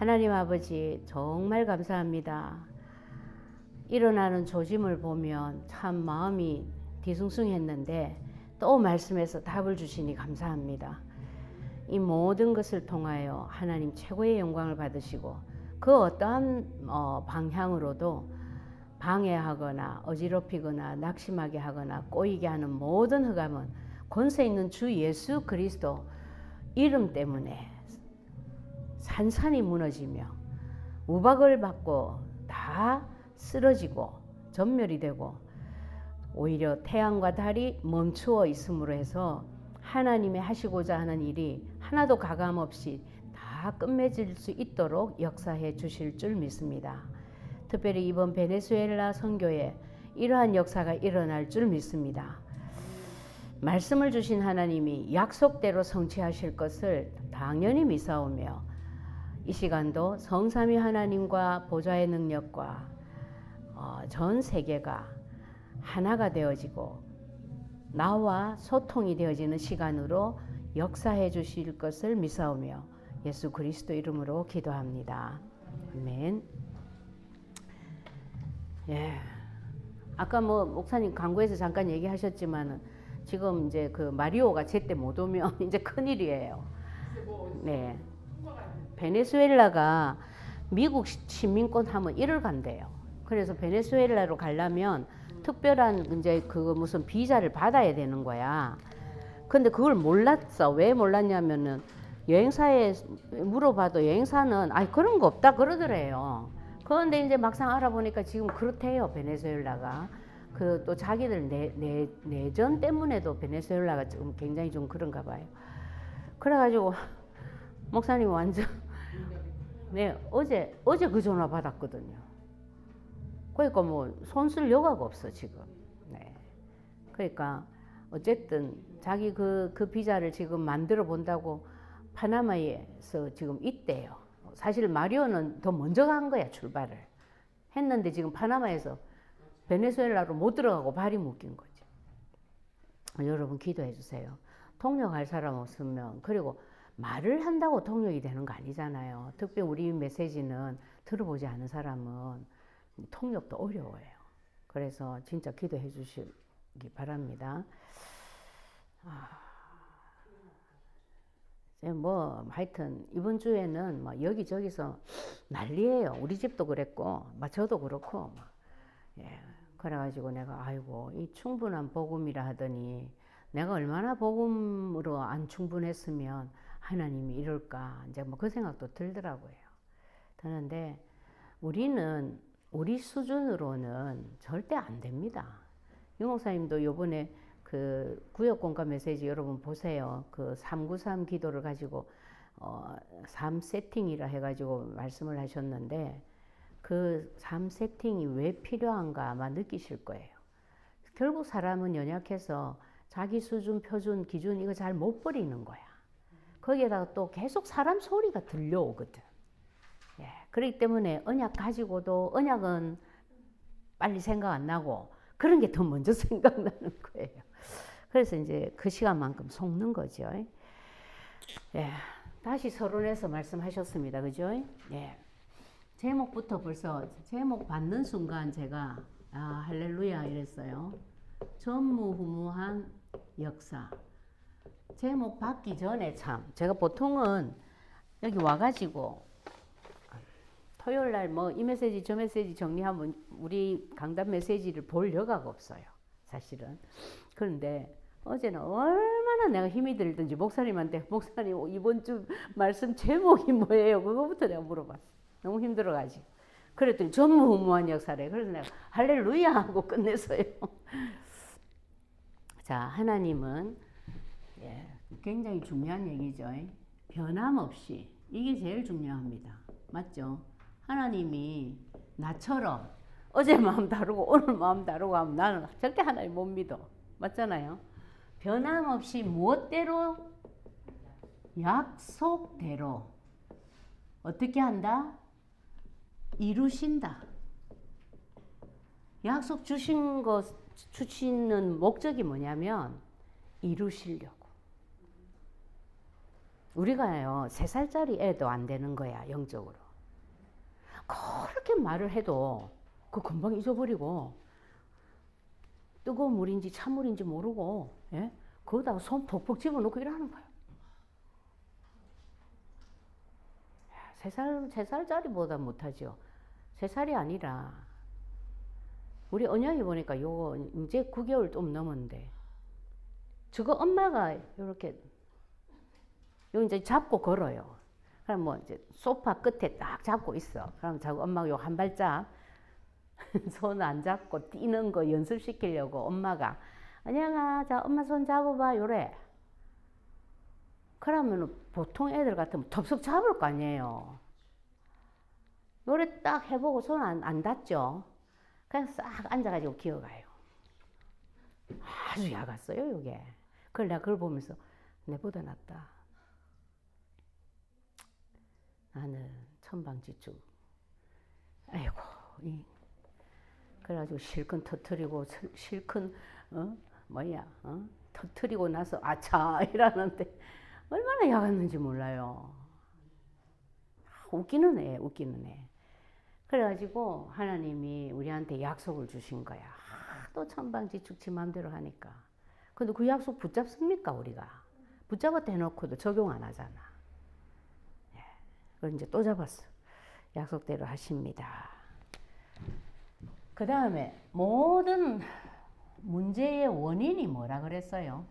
하나님 아버지 정말 감사합니다. 일어나는 조짐을 보면 참 마음이 뒤숭숭했는데 또 말씀에서 답을 주시니 감사합니다. 이 모든 것을 통하여 하나님 최고의 영광을 받으시고 그 어떠한 방향으로도 방해하거나 어지럽히거나 낙심하게 하거나 꼬이게 하는 모든 흑암은 권세 있는 주 예수 그리스도 이름 때문에 산산이 무너지며 우박을 받고 다 쓰러지고 전멸이 되고 오히려 태양과 달이 멈추어 있음으로 해서 하나님의 하시고자 하는 일이 하나도 가감 없이 다 끝맺을 수 있도록 역사해 주실 줄 믿습니다. 특별히 이번 베네수엘라 선교에 이러한 역사가 일어날 줄 믿습니다. 말씀을 주신 하나님이 약속대로 성취하실 것을 당연히 믿사오며 이 시간도 성삼위 하나님과 보좌의 능력과 전 세계가 하나가 되어지고 나와 소통이 되어지는 시간으로 역사해 주실 것을 믿사오며 예수 그리스도 이름으로 기도합니다. 아멘. 예. 아까 목사님 광고에서 잠깐 얘기하셨지만 지금 이제 그 마리오가 제때 못 오면 이제 큰일이에요. 네. 베네수엘라가 미국 시민권 하면 1월 간대요. 그래서 베네수엘라로 가려면 특별한 이제 그 무슨 비자를 받아야 되는 거야. 근데 그걸 몰랐어. 왜 몰랐냐면은 여행사에 물어봐도 여행사는 그런 거 없다 그러더래요. 그런데 이제 막상 알아보니까 지금 그렇대요. 베네수엘라가. 그 또 자기들 내전 때문에도 베네수엘라가 좀 굉장히 좀 그런가 봐요. 그래가지고 목사님 완전 네 어제 그 전화 받았거든요. 그러니까 손쓸 여가가 없어 지금. 네. 그러니까 어쨌든 자기 그 비자를 지금 만들어 본다고 파나마에서 지금 있대요. 사실 마리오는 더 먼저 간 거야 출발을 했는데 지금 파나마에서 베네수엘라로 못 들어가고 발이 묶인 거지. 여러분 기도해 주세요. 통역할 사람 없으면 그리고 말을 한다고 통역이 되는 거 아니잖아요. 특히 우리 메시지는 들어보지 않은 사람은 통역도 어려워요. 그래서 진짜 기도해 주시기 바랍니다. 하여튼 이번 주에는 여기저기서 난리예요. 우리 집도 그랬고 저도 그렇고 예. 그래가지고 내가 이 충분한 복음이라 하더니 내가 얼마나 복음으로 안 충분했으면 하나님이 이럴까 이제 그 생각도 들더라고요. 드는데 우리는 우리 수준으로는 절대 안 됩니다. 유 목사님도 요번에 그 구역공감 메시지 여러분 보세요. 그 393 기도를 가지고 3 세팅이라 해가지고 말씀을 하셨는데 그 3 세팅이 왜 필요한가 아마 느끼실 거예요. 결국 사람은 연약해서 자기 수준, 표준, 기준 이거 잘 못 버리는 거야. 거기에다가 또 계속 사람 소리가 들려오거든. 예, 그렇기 때문에 언약 가지고도 언약은 빨리 생각 안 나고 그런 게 더 먼저 생각나는 거예요. 그래서 이제 그 시간만큼 속는 거죠. 예, 다시 서론에서 말씀하셨습니다. 그죠? 예. 제목부터 벌써 제목 받는 순간 제가 할렐루야 이랬어요. 전무후무한 역사. 제목 받기 전에 참 제가 보통은 여기 와가지고 토요일날 이 메시지 저 메시지 정리하면 우리 강단 메시지를 볼 여가가 없어요. 사실은. 그런데 어제는 얼마나 내가 힘이 들든지 목사님한테 목사님 이번 주 말씀 제목이 뭐예요? 그거부터 내가 물어봤어. 너무 힘들어가지고. 그랬더니 전무후무한 역사래. 그래서 내가 할렐루야 하고 끝냈어요. 자, 하나님은 굉장히 중요한 얘기죠. 변함없이. 이게 제일 중요합니다. 맞죠? 하나님이 나처럼 어제 마음 다르고 오늘 마음 다르고 하면 나는 절대 하나님 못 믿어. 맞잖아요? 변함없이 무엇대로? 약속대로. 어떻게 한다? 이루신다. 약속 주시는 목적이 뭐냐면 이루시려고. 우리가요 3살짜리 애도 안 되는 거야 영적으로. 그렇게 말을 해도 그 금방 잊어버리고 뜨거운 물인지 찬물인지 모르고 예? 거기다가 손 벅벅 집어넣고 일하는 거예요. 3살짜리보다 못하죠. 3살이 아니라 우리 언양이 보니까 요거 이제 9개월 좀 넘었는데 저거 엄마가 이렇게 요 이제 잡고 걸어요. 그럼 뭐 이제 소파 끝에 딱 잡고 있어. 그럼 자꾸 엄마가 요 한 발짝 손 안 잡고 뛰는 거 연습시키려고 엄마가 언양아 자 엄마 손 잡아봐 요래. 그러면 보통 애들 같으면 덥석 잡을 거 아니에요. 요래 딱 해보고 손 안 닿죠. 그냥 싹 앉아가지고 기어가요. 아주 야갔어요 요게. 그걸 내가 그걸 보면서 내보다 낫다. 나는 천방지축. 아이고 그래가지고 실컷 터트리고 실컷 터트리고 나서 아차 이러는데 얼마나 야갔는지 몰라요. 웃기는 애. 그래가지고 하나님이 우리한테 약속을 주신 거야. 또 천방지축 지 맘대로 하니까. 근데 그 약속 붙잡습니까 우리가? 붙잡았다 해놓고도 적용 안 하잖아. 그걸 이제 또 잡았어. 약속대로 하십니다. 그 다음에 모든 문제의 원인이 뭐라 그랬어요?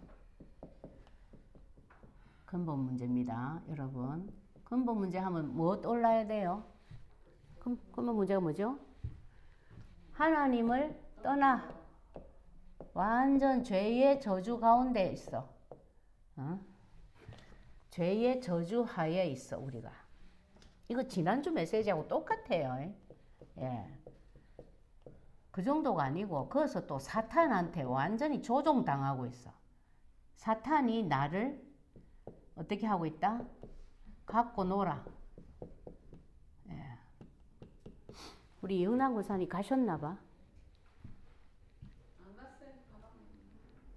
근본 문제입니다. 여러분. 근본 문제 하면 뭐 떠올라야 돼요? 근본 문제가 뭐죠? 하나님을 떠나 완전 죄의 저주 가운데 있어. 죄의 저주 하에 있어 우리가. 이거 지난주 메시지하고 똑같아요. 예. 그 정도가 아니고 거기서 또 사탄한테 완전히 조종당하고 있어. 사탄이 나를 어떻게 하고 있다? 갖고 놀아. 예. 우리 예은아 고사님 가셨나 봐. 안 갔어요.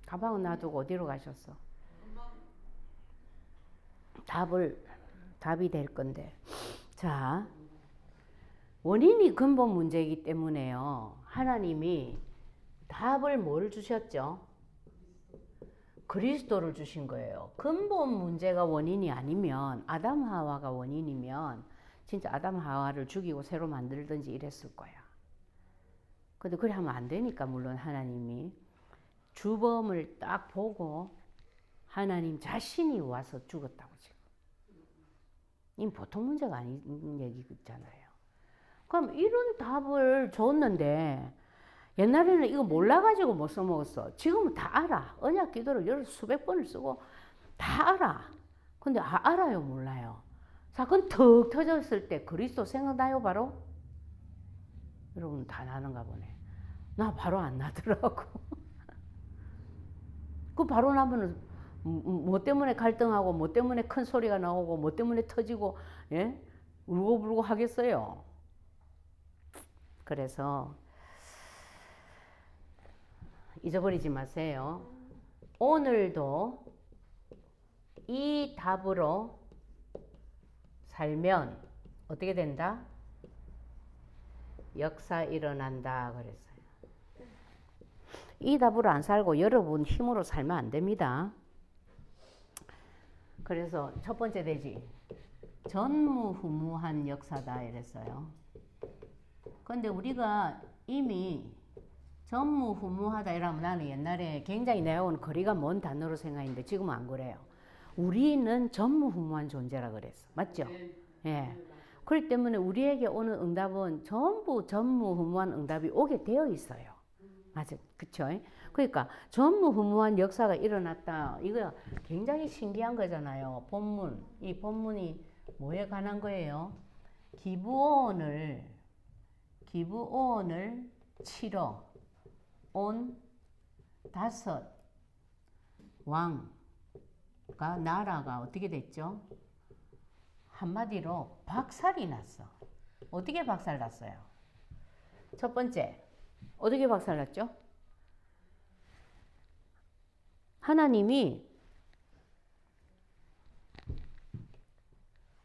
가방은 놔두고 어디로 가셨어? 답이 될 건데. 자, 원인이 근본 문제이기 때문에요. 하나님이 답을 뭘 주셨죠? 그리스도를 주신 거예요. 근본 문제가 원인이 아니면 아담 하와가 원인이면 진짜 아담 하와를 죽이고 새로 만들든지 이랬을 거야. 근데 그래 하면 안 되니까 물론 하나님이 주범을 딱 보고 하나님 자신이 와서 죽었다고 지금. 이 보통 문제가 아닌 얘기잖아요. 그럼 이런 답을 줬는데 옛날에는 이거 몰라가지고 못 써먹었어. 지금은 다 알아. 언약 기도를 여러 수백 번을 쓰고 다 알아. 근데 알아요 몰라요? 사건 턱 터졌을 때 그리스도 생각나요 바로? 여러분 다 나는가 보네. 나 바로 안 나더라고. 그 바로 나면은 뭐 때문에 갈등하고 뭐 때문에 큰 소리가 나오고 뭐 때문에 터지고 예? 울고불고 하겠어요. 그래서 잊어버리지 마세요. 오늘도 이 답으로 살면 어떻게 된다? 역사 일어난다 그랬어요. 이 답으로 안 살고 여러분 힘으로 살면 안 됩니다. 그래서 첫 번째 되지. 전무후무한 역사다 이랬어요. 근데 우리가 이미 전무후무하다 이러면 나는 옛날에 굉장히 내하고는 거리가 먼 단어로 생각했는데 지금은 안 그래요. 우리는 전무후무한 존재라 그랬어. 맞죠? 예. 그렇기 때문에 우리에게 오는 응답은 전부 전무후무한 응답이 오게 되어 있어요. 맞아. 그쵸? 그러니까 전무후무한 역사가 일어났다. 이거 굉장히 신기한 거잖아요. 본문. 이 본문이 뭐에 관한 거예요? 기브온을 치러 온 5 왕가 나라가 어떻게 됐죠? 한마디로 박살이 났어. 어떻게 박살 났어요? 첫 번째, 어떻게 박살 났죠? 하나님이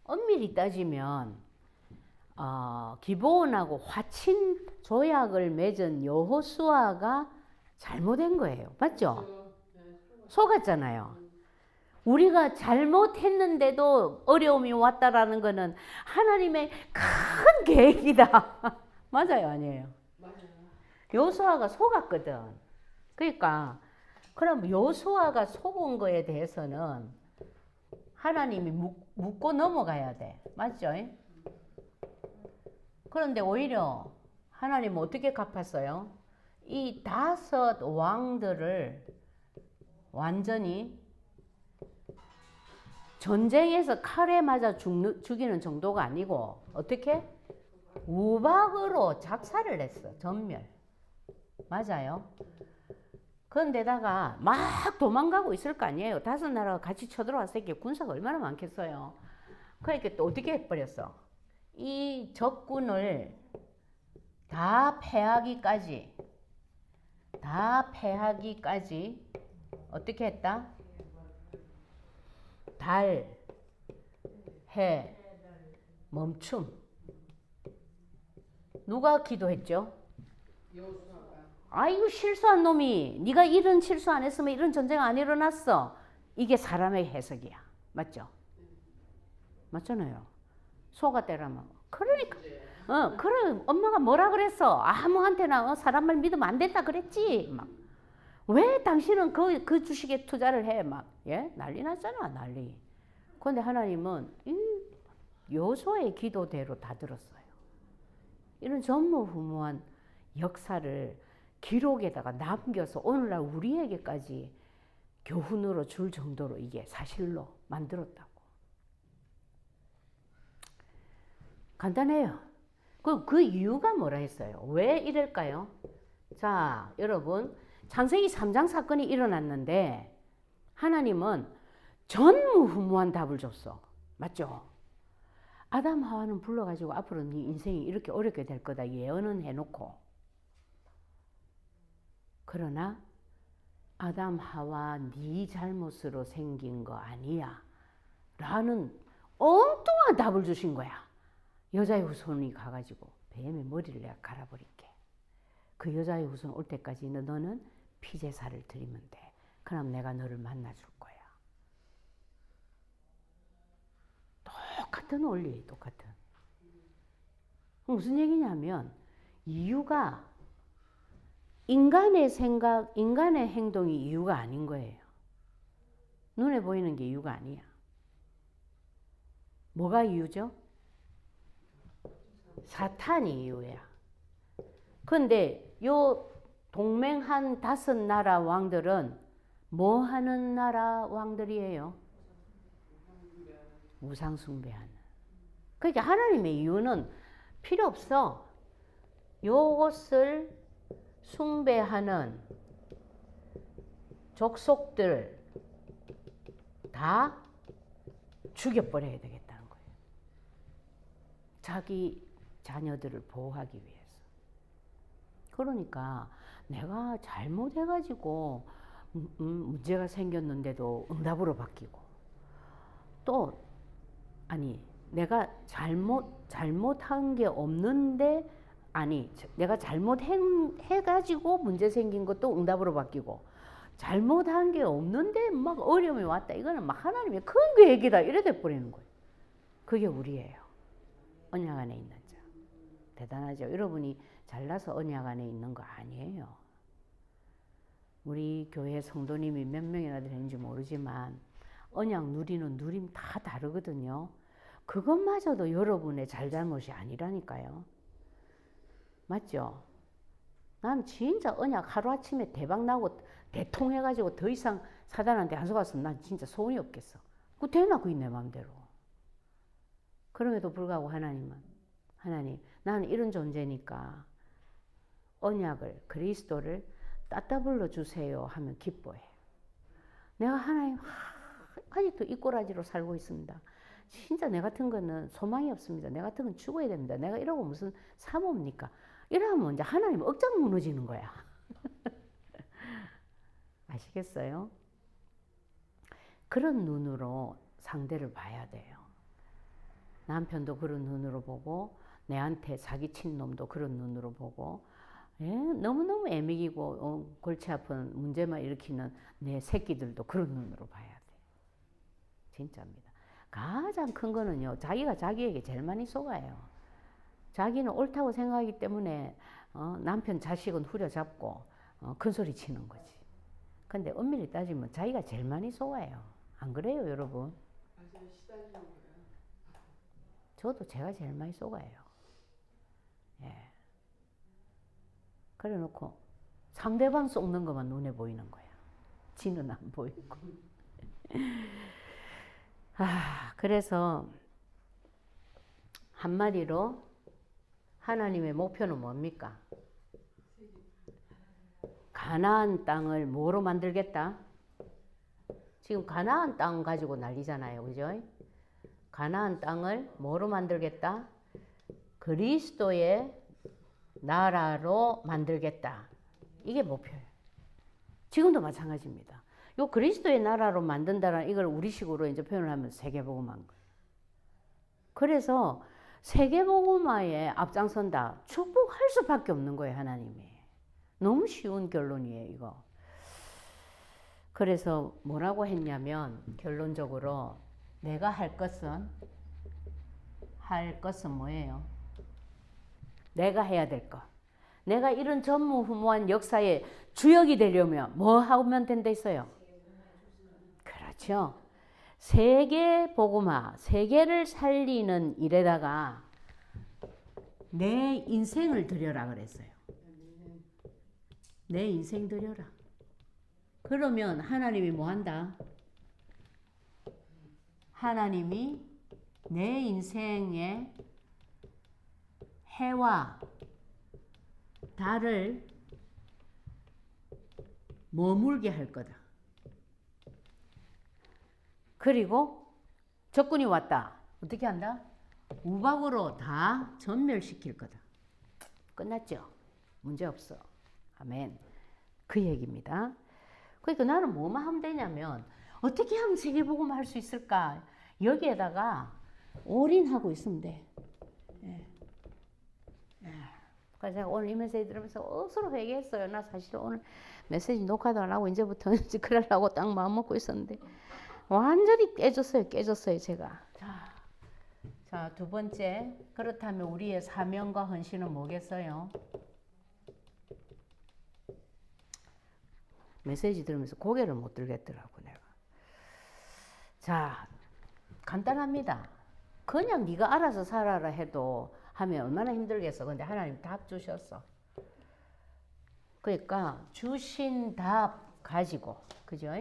엄밀히 따지면 기브온하고 화친 조약을 맺은 여호수아가 잘못한 거예요. 맞죠? 속았잖아요. 우리가 잘못했는데도 어려움이 왔다라는 거는 하나님의 큰 계획이다. 맞아요, 아니에요? 여호수아가 속았거든. 그러니까 그럼 여호수아가 속은 거에 대해서는 하나님이 묻고 넘어가야 돼. 맞죠? 그런데 오히려 하나님은 어떻게 갚았어요? 이 5 왕들을 완전히 전쟁에서 칼에 맞아 죽이는 정도가 아니고 어떻게? 우박으로 작살을 냈어. 전멸. 맞아요. 그런데다가 막 도망가고 있을 거 아니에요. 5 나라가 같이 쳐들어왔으니까 군사가 얼마나 많겠어요. 그러니까 또 어떻게 해버렸어? 이 적군을 다 패하기까지 어떻게 했다? 달, 해, 멈춤. 누가 기도했죠? 아이고 실수한 놈이, 네가 이런 실수 안 했으면 이런 전쟁 안 일어났어. 이게 사람의 해석이야. 맞죠? 맞잖아요. 속았대라면. 그러니까 그래 엄마가 뭐라 그랬어? 아무한테나 사람 말 믿으면 안 된다 그랬지. 막 왜 당신은 그 주식에 투자를 해? 막 예? 난리 났잖아, 난리. 그런데 하나님은 여호수아의 기도대로 다 들었어요. 이런 전무후무한 역사를 기록에다가 남겨서 오늘날 우리에게까지 교훈으로 줄 정도로 이게 사실로 만들었다고. 간단해요. 그 이유가 뭐라 했어요? 왜 이럴까요? 자, 여러분, 창세기 3장 사건이 일어났는데 하나님은 전무후무한 답을 줬어. 맞죠? 아담 하와는 불러가지고 앞으로 네 인생이 이렇게 어렵게 될 거다 예언은 해놓고, 그러나 아담 하와 네 잘못으로 생긴 거 아니야 라는 엉뚱한 답을 주신 거야. 여자의 후손이 가가지고 뱀의 머리를 내가 갈아버릴게. 그 여자의 후손 올 때까지 너는 피제사를 드리면 돼. 그럼 내가 너를 만나줄 거야. 똑같은 원리, 똑같은. 무슨 얘기냐면 이유가 인간의 생각, 인간의 행동이 이유가 아닌 거예요. 눈에 보이는 게 이유가 아니야. 뭐가 이유죠? 사탄이 이유야. 그런데 요 동맹한 5 나라 왕들은 뭐 하는 나라 왕들이에요? 우상 숭배하는. 그러니까 하나님의 이유는 필요 없어. 요것을 숭배하는 족속들 다 죽여버려야 되겠다는 거예요. 자기 자녀들을 보호하기 위해서. 그러니까 내가 잘못해가지고 문제가 생겼는데도 응답으로 바뀌고, 또 아니 내가 잘못한 게 없는데, 아니 내가 잘못해가지고 문제 생긴 것도 응답으로 바뀌고, 잘못한 게 없는데 막 어려움이 왔다, 이거는 막 하나님의 큰 계획이다 이래 돼버리는 거예요. 그게 우리예요. 언약 안에 있는 자. 대단하죠. 여러분이 잘나서 언약 안에 있는 거 아니에요. 우리 교회 성도님이 몇 명이나 되는지 모르지만 언약 누리는 누림 다 다르거든요. 그것마저도 여러분의 잘잘못이 아니라니까요. 맞죠? 난 진짜 언약 하루아침에 대박 나고 대통해가지고 더 이상 사단한테 안 속았으면 난 진짜 소원이 없겠어. 그거 되나 내 마음대로. 그럼에도 불구하고 하나님 나는 이런 존재니까 언약을, 그리스도를 따따블로 주세요 하면 기뻐해. 내가 하나님 아직도 이 꼬라지로 살고 있습니다. 진짜 내 같은 거는 소망이 없습니다. 내 같은 건 죽어야 됩니다. 내가 이러고 무슨 사모입니까? 이러면 이제 하나님 억장 무너지는 거야. 아시겠어요? 그런 눈으로 상대를 봐야 돼요. 남편도 그런 눈으로 보고, 내한테 사기친 놈도 그런 눈으로 보고, 예? 너무너무 애매기고 골치 아픈 문제만 일으키는 내 새끼들도 그런 눈으로 봐야 돼. 진짜입니다. 가장 큰 거는요, 자기가 자기에게 제일 많이 속아요. 자기는 옳다고 생각하기 때문에 남편 자식은 후려잡고 큰 소리 치는 거지. 근데 엄밀히 따지면 자기가 제일 많이 속아요. 안 그래요, 여러분? 맞아요. 시달리는 거예요. 저도 제가 제일 많이 속아요. 예. 그래 놓고 상대방 속는 것만 눈에 보이는 거야. 지는 안 보이고. 그래서 한마디로 하나님의 목표는 뭡니까? 가나안 땅을 뭐로 만들겠다? 지금 가나안 땅 가지고 난리잖아요. 그죠? 가나안 땅을 뭐로 만들겠다? 그리스도의 나라로 만들겠다. 이게 목표예요. 지금도 마찬가지입니다. 요 그리스도의 나라로 만든다는 이걸 우리식으로 이제 표현을 하면 세계복음화인 거예요. 그래서 세계복음화에 앞장선다. 축복할 수밖에 없는 거예요, 하나님이. 너무 쉬운 결론이에요, 이거. 그래서 뭐라고 했냐면 결론적으로 내가 할 것은 뭐예요? 내가 해야 될 것. 내가 이런 전무후무한 역사의 주역이 되려면 뭐 하면 된다 했어요? 그렇죠. 세계 복음화, 세계를 살리는 일에다가 내 인생을 드려라 그랬어요. 내 인생 드려라. 그러면 하나님이 뭐 한다? 하나님이 내 인생에 해와 달을 머물게 할 거다. 그리고 적군이 왔다. 어떻게 한다? 우박으로 다 전멸시킬 거다. 끝났죠? 문제 없어. 아멘. 그 얘기입니다. 그러니까 나는 뭐만 하면 되냐면 어떻게 하면 세계복음 할 수 있을까? 여기에다가 올인하고 있으면 돼. 예. 예. 그래서 제가 오늘 이 메시지 들으면서 억수로 회개했어요. 나 사실 오늘 메시지 녹화도 안 하고 이제부터 그러려고 딱 마음 먹고 있었는데 완전히 깨졌어요. 제가. 자, 두 번째. 그렇다면 우리의 사명과 헌신은 뭐겠어요? 메시지 들으면서 고개를 못 들겠더라고 내가. 자, 간단합니다. 그냥 네가 알아서 살아라 해도 하면 얼마나 힘들겠어. 근데 하나님 답 주셨어. 그러니까 주신 답 가지고, 그죠?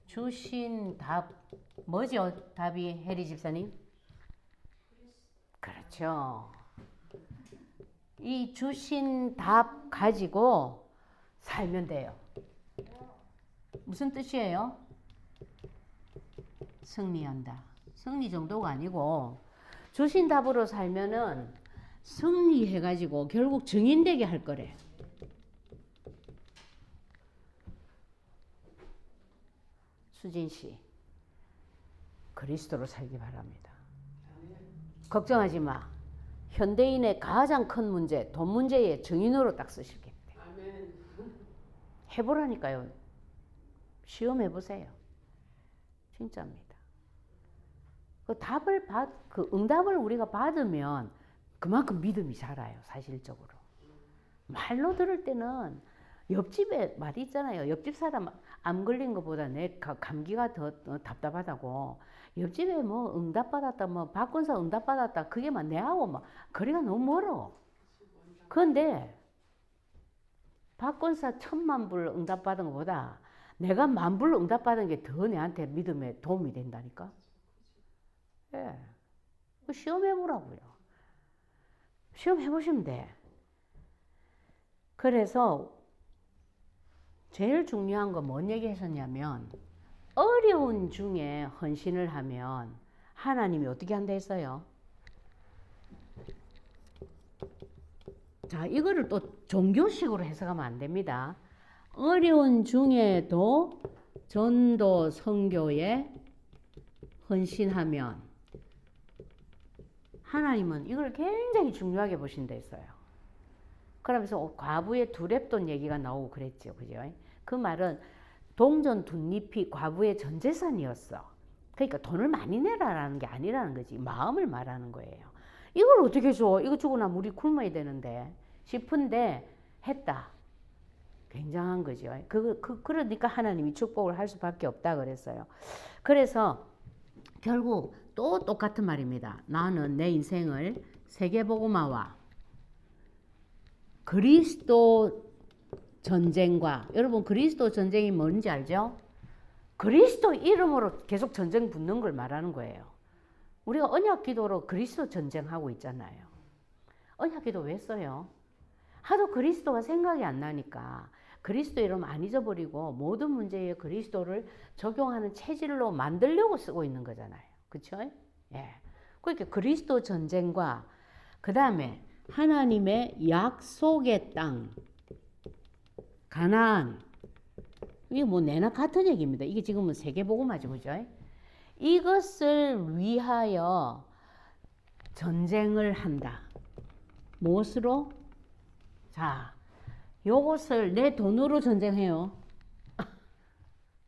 주신 답 뭐죠? 답이 혜리 집사님? 그렇죠. 이 주신 답 가지고 살면 돼요. 무슨 뜻이에요? 승리한다. 승리 정도가 아니고 주신 답으로 살면은 승리해가지고 결국 증인되게 할 거래. 수진 씨, 그리스도로 살기 바랍니다. 걱정하지 마. 현대인의 가장 큰 문제, 돈 문제의 증인으로 딱 쓰실게. 해보라니까요. 시험해보세요. 진짜입니다. 그 응답을 우리가 받으면 그만큼 믿음이 자라요, 사실적으로. 말로 들을 때는 옆집에 말이 있잖아요. 옆집 사람 암 걸린 것보다 내 감기가 더 답답하다고. 옆집에 뭐 응답받았다, 뭐 박건사 응답받았다. 그게 막 내하고 막 거리가 너무 멀어. 그런데 박건사 1000만 불 응답받은 것보다 내가 10,000불 응답받은 게 더 내한테 믿음에 도움이 된다니까. 예. 시험해보라고요. 시험해보시면 돼. 그래서 제일 중요한 건 뭔 얘기 하셨냐면 어려운 중에 헌신을 하면 하나님이 어떻게 한다 했어요? 자, 이거를 또 종교식으로 해석하면 안 됩니다. 어려운 중에도 전도 선교에 헌신하면 하나님은 이걸 굉장히 중요하게 보신다 했어요. 그러면서 과부의 두렙돈 얘기가 나오고 그랬죠. 그죠? 그 말은 동전 둔잎이 과부의 전 재산이었어. 그러니까 돈을 많이 내라라는 게 아니라는 거지. 마음을 말하는 거예요. 이걸 어떻게 줘? 이거 주고 나면 우리 굶어야 되는데 싶은데 했다. 굉장한 거죠. 그러니까 하나님이 축복을 할 수밖에 없다 그랬어요. 그래서 결국 또 똑같은 말입니다. 나는 내 인생을 세계복음화와 그리스도 전쟁과, 여러분 그리스도 전쟁이 뭔지 알죠? 그리스도 이름으로 계속 전쟁 붙는 걸 말하는 거예요. 우리가 언약 기도로 그리스도 전쟁하고 있잖아요. 언약 기도 왜 써요? 하도 그리스도가 생각이 안 나니까 그리스도 이름 안 잊어버리고 모든 문제에 그리스도를 적용하는 체질로 만들려고 쓰고 있는 거잖아요. 그렇죠? 예. 그러니까 그리스도 전쟁과 그 다음에 하나님의 약속의 땅 가나안, 이게 뭐 내나 같은 얘기입니다. 이게 지금은 세계복음화죠, 그죠? 이것을 위하여 전쟁을 한다. 무엇으로? 자, 요것을 내 돈으로 전쟁해요.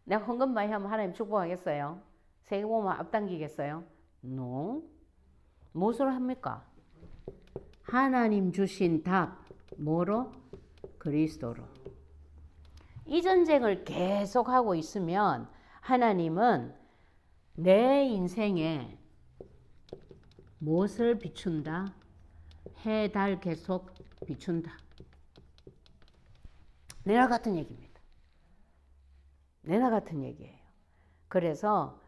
내가 헌금 많이 하면 하나님 축복하겠어요? 세계복음화 앞당기겠어요? No. 무엇으로 합니까? 하나님 주신 답, 뭐로? 그리스도로. 이 전쟁을 계속하고 있으면 하나님은 내 인생에 무엇을 비춘다? 해, 달 계속 비춘다. 내나 같은 얘기입니다. 내나 같은 얘기예요. 그래서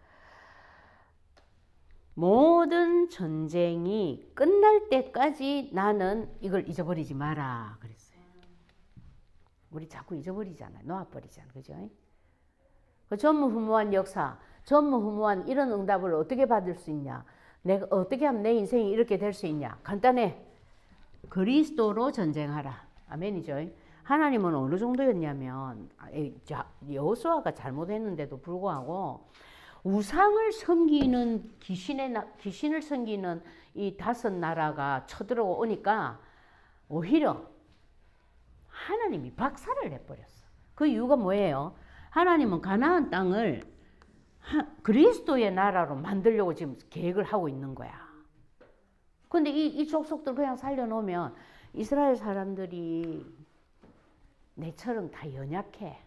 모든 전쟁이 끝날 때까지 나는 이걸 잊어버리지 마라 그랬어요. 우리 자꾸 잊어버리잖아요. 놓아버리잖아요. 그죠? 그 전무후무한 역사, 전무후무한 이런 응답을 어떻게 받을 수 있냐? 내가 어떻게 하면 내 인생이 이렇게 될 수 있냐? 간단해. 그리스도로 전쟁하라. 아멘이죠. 하나님은 어느 정도였냐면 여호수아가 잘못했는데도 불구하고 우상을 섬기는 귀신을 섬기는 이 5나라가 쳐들어오니까 오히려 하나님이 박살을 내버렸어. 그 이유가 뭐예요? 하나님은 가나안 땅을 그리스도의 나라로 만들려고 지금 계획을 하고 있는 거야. 근데 이 족속들 그냥 살려놓으면 이스라엘 사람들이 내처럼 다 연약해.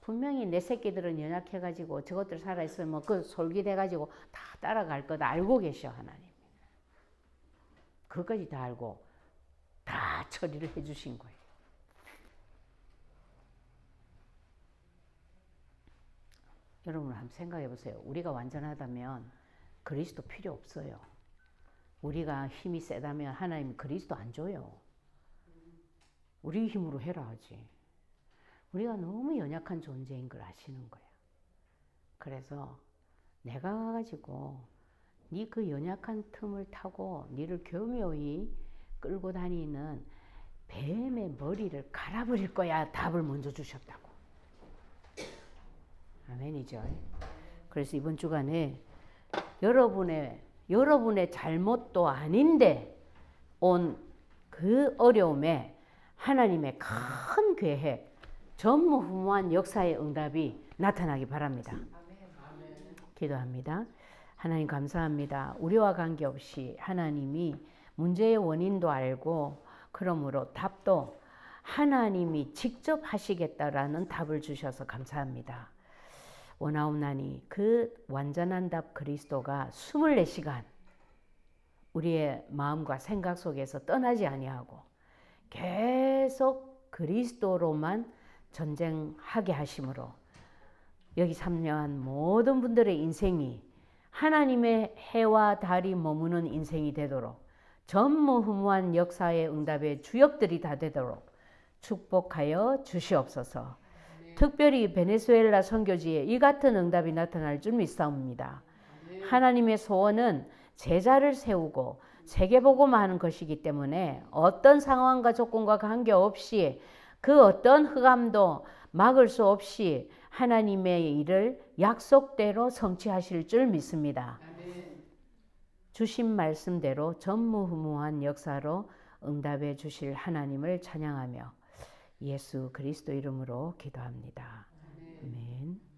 분명히 내 새끼들은 연약해가지고 저것들 살아있으면 그 솔깃해가지고 다 따라갈 거다 알고 계셔 하나님. 그것까지 다 알고 다 처리를 해주신 거예요. 여러분 한번 생각해 보세요. 우리가 완전하다면 그리스도 필요 없어요. 우리가 힘이 세다면 하나님 그리스도 안 줘요. 우리 힘으로 해라 하지. 우리가 너무 연약한 존재인 걸 아시는 거예요. 그래서 내가 가지고 네 그 연약한 틈을 타고 니를 교묘히 끌고 다니는 뱀의 머리를 갈아버릴 거야. 답을 먼저 주셨다고. 아멘이죠. 그래서 이번 주간에 여러분의 잘못도 아닌데 온 그 어려움에 하나님의 큰 계획, 전무후무한 역사의 응답이 나타나기 바랍니다. 기도합니다. 하나님 감사합니다. 우리와 관계없이 하나님이 문제의 원인도 알고 그러므로 답도 하나님이 직접 하시겠다라는 답을 주셔서 감사합니다. 원하옵나니 그 완전한 답 그리스도가 24시간 우리의 마음과 생각 속에서 떠나지 아니하고 계속 그리스도로만 전쟁하게 하심으로 여기 참여한 모든 분들의 인생이 하나님의 해와 달이 머무는 인생이 되도록 전무후무한 역사의 응답의 주역들이 다 되도록 축복하여 주시옵소서. 특별히 베네수엘라 선교지에 이 같은 응답이 나타날 줄 믿사옵니다. 하나님의 소원은 제자를 세우고 세계복음화하는 것이기 때문에 어떤 상황과 조건과 관계없이 그 어떤 흑암도 막을 수 없이 하나님의 일을 약속대로 성취하실 줄 믿습니다. 주신 말씀대로 전무후무한 역사로 응답해 주실 하나님을 찬양하며 예수 그리스도 이름으로 기도합니다. 아멘.